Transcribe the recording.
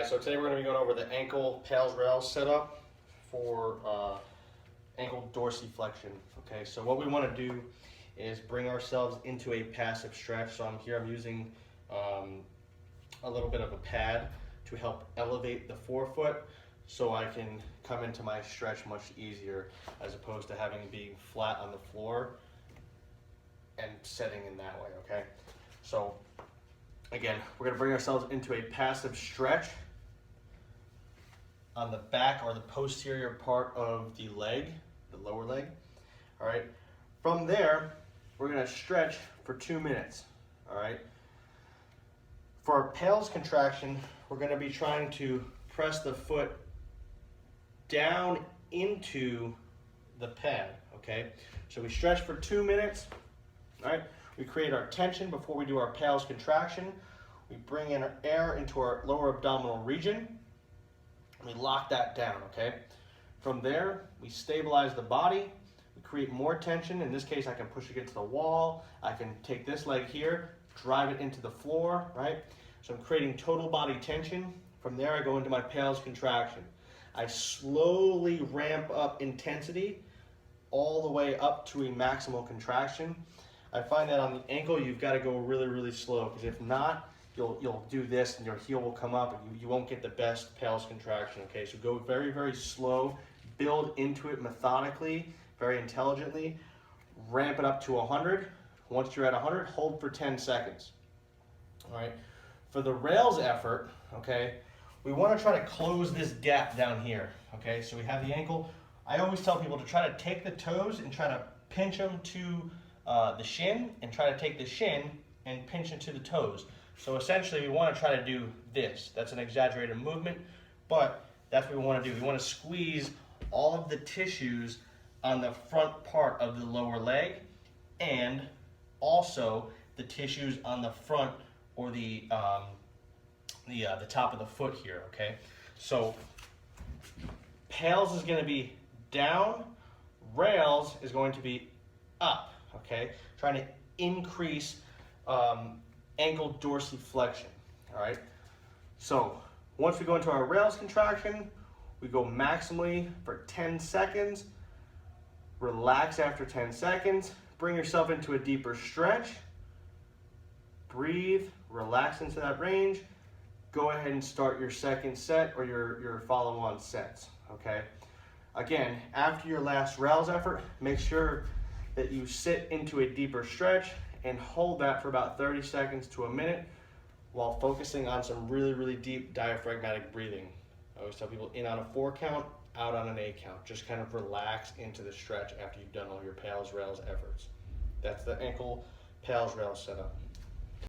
guys, so today we're going to be going over the ankle PAILS rail setup for ankle dorsiflexion. Okay, so what we want to do is bring ourselves into a passive stretch. So I'm using a little bit of a pad to help elevate the forefoot so I can come into my stretch much easier as opposed to having it being flat on the floor and setting in that way, okay? So again, we're going to bring ourselves into a passive stretch on the back or the posterior part of the leg, the lower leg. All right. From there, we're going to stretch for 2 minutes. All right. For our PAILS contraction, we're going to be trying to press the foot down into the pad. Okay. So we stretch for 2 minutes. All right. We create our tension before we do our PAILS contraction. We bring in our air into our lower abdominal region. We lock that down, okay? From there, we stabilize the body. We create more tension. In this case, I can push against the wall. I can take this leg here, drive it into the floor, right? So I'm creating total body tension. From there, I go into my PAILS contraction. I slowly ramp up intensity all the way up to a maximal contraction. I find that on the ankle, you've got to go really, really slow, because if not, you'll do this and your heel will come up and you won't get the best PAILS contraction, okay? So go very, very slow, build into it methodically, very intelligently, ramp it up to 100. Once you're at 100, hold for 10 seconds, all right? For the rails effort, okay, we want to try to close this gap down here, okay? So we have the ankle. I always tell people to try to take the toes and try to pinch them to the shin, and try to take the shin and pinch into the toes. So essentially we want to try to do this. That's an exaggerated movement, but that's what we want to do. We want to squeeze all of the tissues on the front part of the lower leg and also the tissues on the front or the top of the foot here, okay? So PAILS is going to be down, rails is going to be up, okay? Trying to increase ankle dorsiflexion, all right? So once we go into our rails contraction, we go maximally for 10 seconds, relax after 10 seconds, bring yourself into a deeper stretch, breathe, relax into that range, go ahead and start your second set or your follow-on sets, okay? Again, after your last rails effort, make sure that you sit into a deeper stretch and hold that for about 30 seconds to a minute while focusing on some really, really deep diaphragmatic breathing. I always tell people in on a 4 count, out on an 8 count. Just kind of relax into the stretch after you've done all your PAILS rails efforts. That's the ankle PAILS rails setup.